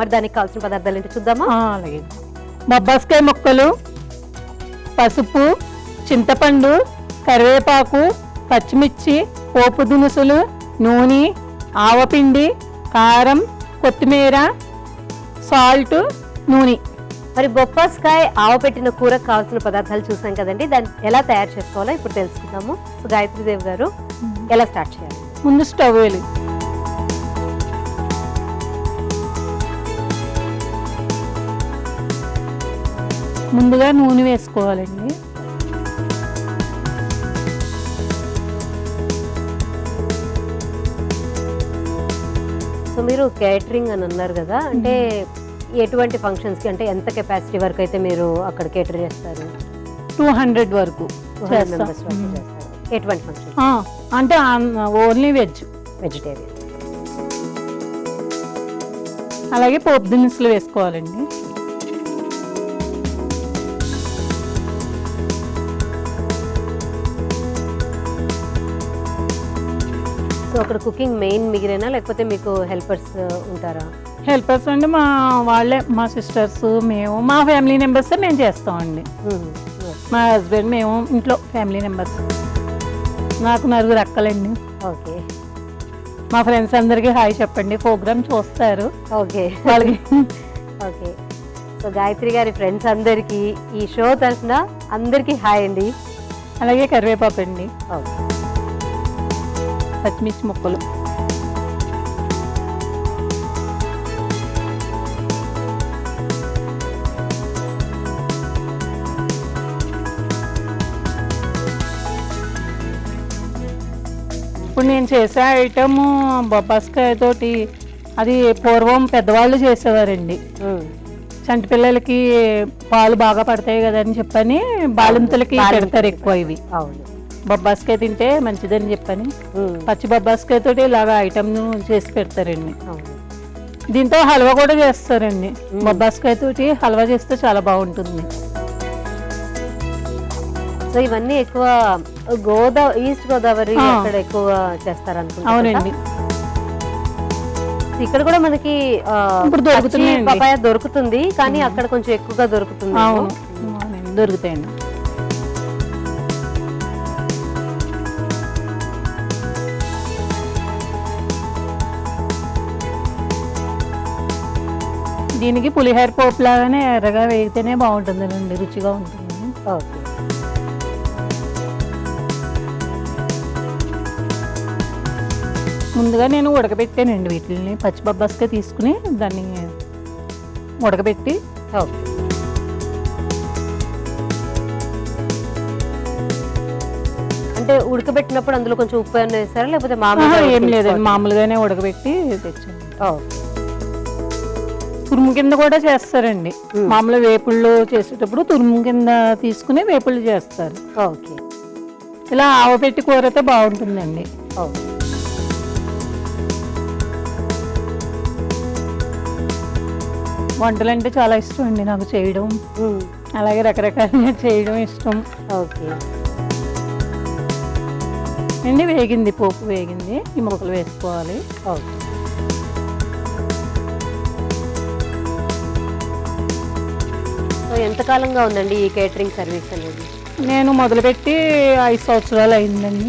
మరి దానికి కావాల్సిన పదార్థాలు ఏంటి చూద్దామా? అలాగే. బొబ్బాస్కాయ ముక్కలు, పసుపు, చింతపండు, కరివేపాకు, పచ్చిమిర్చి, పోపు దినుసులు, నూనె, ఆవపిండి, కారం, కొత్తిమీర, సాల్ట్, నూనె. మరి బొప్పాస్కాయ ఆవపెట్టిన కూరకు కావాల్సిన పదార్థాలు చూసాం కదండి, దాన్ని ఎలా తయారు చేసుకోవాలో ఇప్పుడు తెలుసుకుందాము. సో గాయత్రీదేవి గారు ఎలా స్టార్ట్ చేయాలి? ముందు స్టవ్ వేలి ముందుగా నూనె వేసుకోవాలండి. సో మీరు కేటరింగ్ అని అన్నారు కదా, అంటే ఎటువంటి ఫంక్షన్స్కి, అంటే ఎంత కెపాసిటీ వరకు అయితే మీరు అక్కడ కేటర్ చేస్తారు? 200 వరకు చేస్తాం. ఎటువంటి ఫంక్షన్? అంటే ఓన్లీ వెజ్, వెజిటేరియన్. అలాగే పోపు దినుసులు వేసుకోవాలండి. సో అక్కడ కుకింగ్ మెయిన్ మిగిలినా లేకపోతే మీకు హెల్పర్స్ ఉంటారా? హెల్పర్స్ అంటే వాళ్ళే, మా సిస్టర్స్, మేము, మా ఫ్యామిలీ మెంబర్స్ మేము చేస్తామండి. మా హస్బెండ్, మేము ఇంట్లో ఫ్యామిలీ మెంబర్స్. నాకు 9 అక్కలండి. ఓకే. మా ఫ్రెండ్స్ అందరికీ హాయ్ చెప్పండి, ప్రోగ్రామ్ చూస్తారు. ఓకే వాళ్ళకి. ఓకే. సో గాయత్రి గారి ఫ్రెండ్స్ అందరికీ ఈ షో తరఫున అందరికీ హాయ్ అండి. అలాగే కరివేపాకు అండి, ఓకే, పచ్చిమిర్చి ముక్కలు, ఇప్పుడు నేను చేసే ఐటము బొబ్బాస్కాయ తోటి, అది పూర్వం పెద్దవాళ్ళు చేసేవారండి. చంటి పిల్లలకి పాలు బాగా పడతాయి కదా అని చెప్పని బాలింతలకి పెడతారు ఎక్కువ ఇవి. అవును, బొబ్బాస్కాయ తింటే మంచిదని చెప్పని పచ్చి బొబ్బాస్కాయ తోటి ఇలాగ ఐటమ్ చేసి పెడతారండి. దీంతో హల్వా కూడా చేస్తారండి. బొబ్బాస్కాయ తోటి హల్వా చేస్తే చాలా బాగుంటుంది. సో ఇవన్నీ ఎక్కువ ఈస్ట్ గోదావరి అక్కడ ఎక్కువ చేస్తారు అనుకుంటా. అవునండి. ఇక్కడ కూడా మనకి పపాయ దొరుకుతుంది, కానీ అక్కడ కొంచెం ఎక్కువగా దొరుకుతుంది. అవును, దొరుకుతాయండి. దీనికి పులిహోర పోపు లాగానే ఎర్రగా వేగితేనే బాగుంటుందండి, రుచిగా ఉంటుంది. ఓకే. ముందుగా నేను ఉడకబెట్టానండి వీటిని. పచ్చి బొబ్బాస్కాయ తీసుకుని దాన్ని ఉడకబెట్టి. ఓకే. అంటే ఉడకబెట్టినప్పుడు అందులో కొంచెం ఉప్పు ఏమైనా వేస్తారా లేకపోతే మామూలుగా? ఏం లేదండి, మామూలుగానే ఉడకబెట్టి తెచ్చాను. ఓకే. తురుము కింద కూడా చేస్తారండి. మామూలు వేపుళ్ళు చేసేటప్పుడు తురుము కింద తీసుకుని వేపుళ్ళు చేస్తారు. ఓకే. ఇలా ఆవపెట్టి కూరతో బాగుంటుందండి. ఓకే. వంటలు అంటే చాలా ఇష్టం అండి నాకు చేయడం. అలాగే రకరకాలుగా చేయడం ఇష్టం. ఓకే అండి. వేగింది, పోపు వేగింది, ఈ ముక్కలు వేసుకోవాలి. ఓకే. సో ఎంతకాలంగా ఉందండి ఈ కేటరింగ్ సర్వీస్ అనేది? నేను మొదలుపెట్టి 5 సంవత్సరాలు అయిందండి.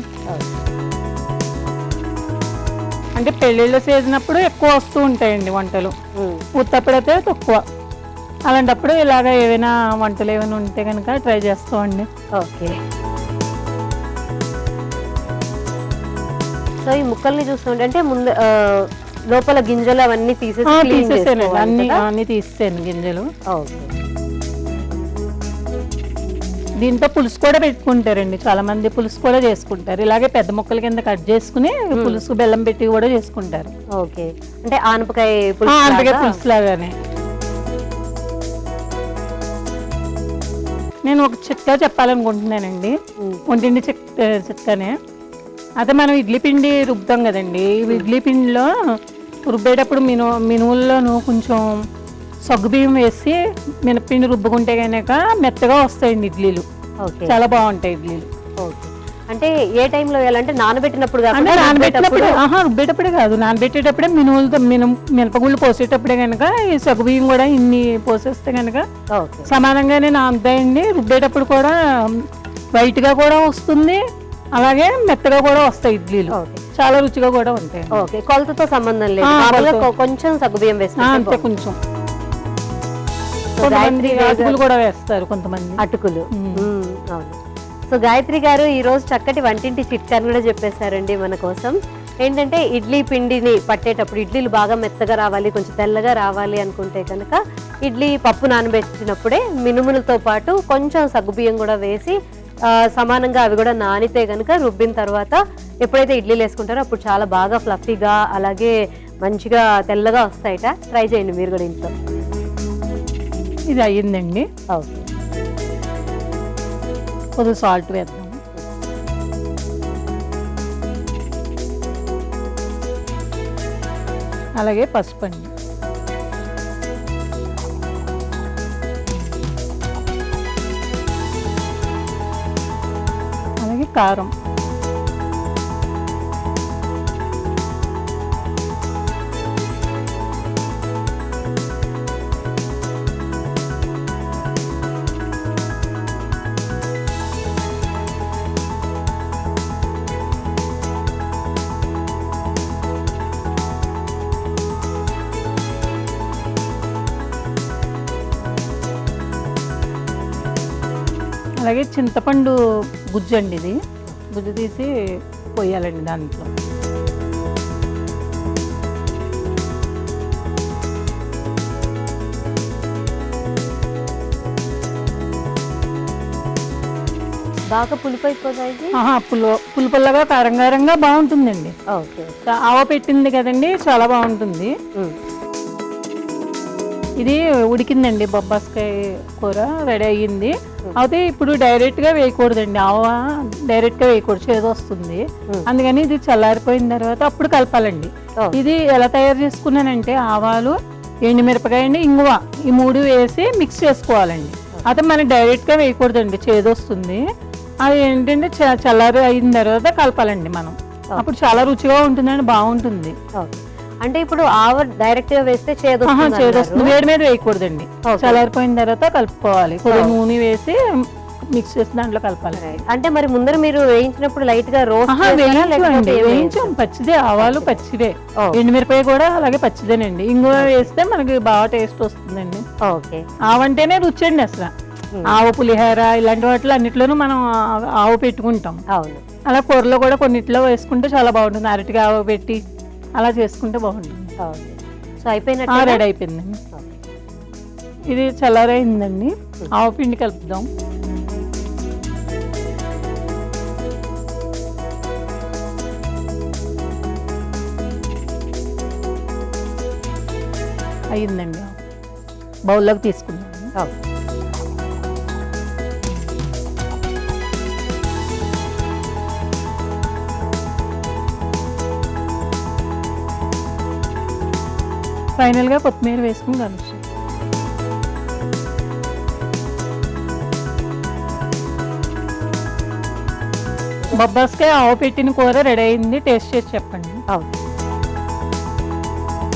అంటే పెళ్ళిళ్ళ సీజన్ అప్పుడు ఎక్కువ వస్తూ ఉంటాయండి వంటలు, ఉత్తప్పుడైతే తక్కువ. అలాంటప్పుడు ఇలాగ ఏవైనా వంటలు ఏమైనా ఉంటే కనుక ట్రై చేస్తామండి. ఓకే. సో ఈ ముక్కల్ని చూస్తుంటే అంటే ముందు లోపల గింజలు అవన్నీ తీసేసాను, అన్ని తీసేసాను గింజలు. ఓకే. దీంతో పులుసు కూడా పెట్టుకుంటారండి, చాలా మంది పులుసు కూడా చేసుకుంటారు. ఇలాగే పెద్ద ముక్కల కింద కట్ చేసుకుని పులుసు బెల్లం పెట్టి కూడా చేసుకుంటారు. ఓకే. అంటే ఆనపకాయ పులుసు లాగానే. నేను ఒక చిట్కా చెప్పాలనుకుంటున్నానండి, వంటింటి చిట్కానే. అదే మనం ఇడ్లీ పిండి రుబ్బుతాం కదండి, ఇడ్లీ పిండిలో రుబ్బేటప్పుడు మినువుల్లోనూ కొంచెం సగ్గుబియ్యం వేసి మినప్పిండి రుబ్బుకుంటే కనుక మెత్తగా వస్తాయండి ఇడ్లీలు. చాలా బాగుంటాయి ఇడ్లీలు. ఓకే. అంటే అంటే ఏ టైంలో వేయాలంటే నానబెట్టినప్పుడు అంటే కాకుండా నానబెట్టినప్పుడే రుబ్బేటప్పుడే కాదు, నానబెట్టేటప్పుడే మినుములతో మినపగుళ్ళు పోసేటప్పుడే కనుక ఈ సగ్గుబియ్యం కూడా ఇన్ని పోసేస్తే కనుక ఓకే సమానంగానే నానతాయండి. రుబ్బేటప్పుడు కూడా వైట్గా కూడా వస్తుంది, అలాగే మెత్తగా కూడా వస్తాయి ఇడ్లీలు, ఓకే చాలా రుచిగా కూడా ఉంటాయి. ఓకే కొలతతో సంబంధం లేదు, ఆ, మామూలుగా కొలత. కొంచెం సగ్గుబియ్యం అంతే వేసుకుంటే కొంచెం. సో కొంతమంది గాయత్రి అటుకులు కూడా వేస్తారు కొంతమంది. అటుకులు అవును. సో గాయత్రి గారు ఈ రోజు చక్కటి వంటింటి చిట్కాను కూడా చెప్పేశారండి మన కోసం. ఏంటంటే ఇడ్లీ పిండిని పట్టేటప్పుడు ఇడ్లీలు బాగా మెత్తగా రావాలి, కొంచెం తెల్లగా రావాలి అనుకుంటే కనుక ఇడ్లీ పప్పు నానబెట్టినప్పుడే మినుములతో పాటు కొంచెం సగ్గుబియ్యం కూడా వేసి సమానంగా అవి కూడా నానితే కనుక రుబ్బిన తర్వాత ఎప్పుడైతే ఇడ్లీలు వేసుకుంటారో అప్పుడు చాలా బాగా ఫ్లఫీగా అలాగే మంచిగా తెల్లగా వస్తాయట. ట్రై చేయండి మీరు కూడా ఇంట్లో. ఇది అయ్యిందండి, ఓకే కొద్దిగా సాల్ట్ వేద్దాం. అలాగే పసుపు అండి, అలాగే కారం, అలాగే చింతపండు గుజ్జు అండి, ఇది గుజ్జు తీసి పోయాలండి దాంట్లో. బాగా పులుపు అయిపోతాయి ఇది? పులుపుల్లగా కారంగా బాగుంటుందండి. ఓకే ఆవ పెట్టింది కదండి, చాలా బాగుంటుంది. ఇది ఉడికిందండి, బొబ్బాస్కాయ కూర రెడీ అయ్యింది. అయితే ఇప్పుడు డైరెక్ట్గా వేయకూడదండి, ఆవ డైరెక్ట్గా వేయకూడదు, చేదు వస్తుంది. అందుకని ఇది చల్లారిపోయిన తర్వాత అప్పుడు కలపాలండి. ఇది ఎలా తయారు చేసుకున్నానంటే ఆవాలు, ఎండుమిరపకాయ అండి, ఇంగువ, ఈ 3 వేసి మిక్స్ చేసుకోవాలండి. అయితే మనం డైరెక్ట్గా వేయకూడదండి, చేదు వస్తుంది. అది ఏంటంటే చల్లారి అయిన తర్వాత కలపాలండి మనం, అప్పుడు చాలా రుచిగా ఉంటుందండి, బాగుంటుంది. అంటే ఇప్పుడు ఆవ డైరెక్ట్ గా వేస్తే చేదు వస్తుంది, వేడి మీద వేయకూడదండి, చల్లారిపోయిన తర్వాత కలుపుకోవాలి. కొద్దిగా నూనె వేసి మిక్స్ చేసి దాంట్లో కలపాలి. అంటే మరి ముందర మీరు వేయించినప్పుడు లైట్ గా రోస్ట్ వేయించాం, పచ్చిదే, ఆవాలు పచ్చిదే, ఎండుమిరపకాయ కూడా అలాగే పచ్చిదేనండి. ఇంగువ వేస్తే మనకి బాగా టేస్ట్ వస్తుందండి. ఓకే ఆవంటేనే రుచి అండి అసలు. ఆవు పులిహోర ఇలాంటి వాటిలో అన్నిట్లోనూ మనం ఆవు పెట్టుకుంటాం. అవును, అలా కూరలో కూడా కొన్నిట్లో వేసుకుంటే చాలా బాగుంటుంది, అరటిగా ఆవు పెట్టి అలా చేసుకుంటే బాగుంటుంది. సో అయిపోయినట్టు రెడీ అయిపోయిందండి. ఇది చల్లారైందండి, ఆవు పిండి కలుపుదాం. అయ్యిందండి, బౌల్లోకి తీసుకుందాం. ఫైనల్గా కొత్తిమీర వేసుకుని కలుసు. బొబ్బాస్కాయ ఆవు పెట్టిన కూర రెడీ అయింది, టేస్ట్ చేసి చెప్పండి.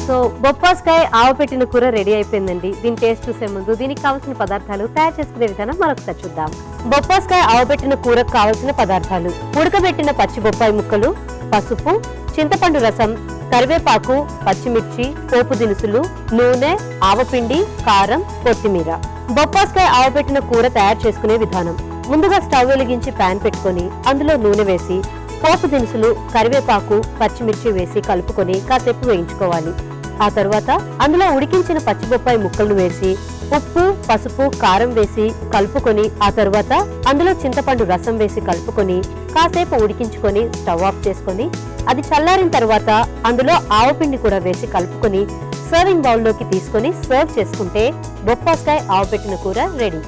సో బొప్పాస్కాయ ఆవు పెట్టిన కూర రెడీ అయిపోయిందండి. దీని టేస్ట్ చూసే ముందు దీనికి కావాల్సిన పదార్థాలు, తయారు చేసుకునే విధానం మరొకసారి చూద్దాం. బొప్పాస్కాయ ఆవు పెట్టిన కూరకు కావాల్సిన పదార్థాలు: ఉడకబెట్టిన పచ్చి బొప్పాయి ముక్కలు, పసుపు, చింతపండు రసం, కరివేపాకు, పచ్చిమిర్చి, పోపు దినుసులు, నూనె, ఆవపిండి, కారం, కొత్తిమీర. బొప్పాస్కాయ ఆవపెట్టిన కూర తయారు చేసుకునే విధానం: ముందుగా స్టవ్ వెలిగించి ప్యాన్ పెట్టుకొని అందులో నూనె వేసి పోపు దినుసులు, కరివేపాకు, పచ్చిమిర్చి వేసి కలుపుకొని కాసేపు వేయించుకోవాలి. ఆ తర్వాత అందులో ఉడికించిన పచ్చిబొప్పాయి ముక్కలను వేసి ఉప్పు, పసుపు, కారం వేసి కలుపుకొని ఆ తర్వాత అందులో చింతపండు రసం వేసి కలుపుకొని కాసేపు ఉడికించుకొని స్టవ్ ఆఫ్ చేసుకొని అది చల్లారిన తర్వాత అందులో ఆవపిండి కూడా వేసి కలుపుకొని సర్వింగ్ బౌల్లోకి తీసుకొని సర్వ్ చేసుకుంటే బొప్పాస్కాయ ఆవపెట్టిన కూర రెడీ.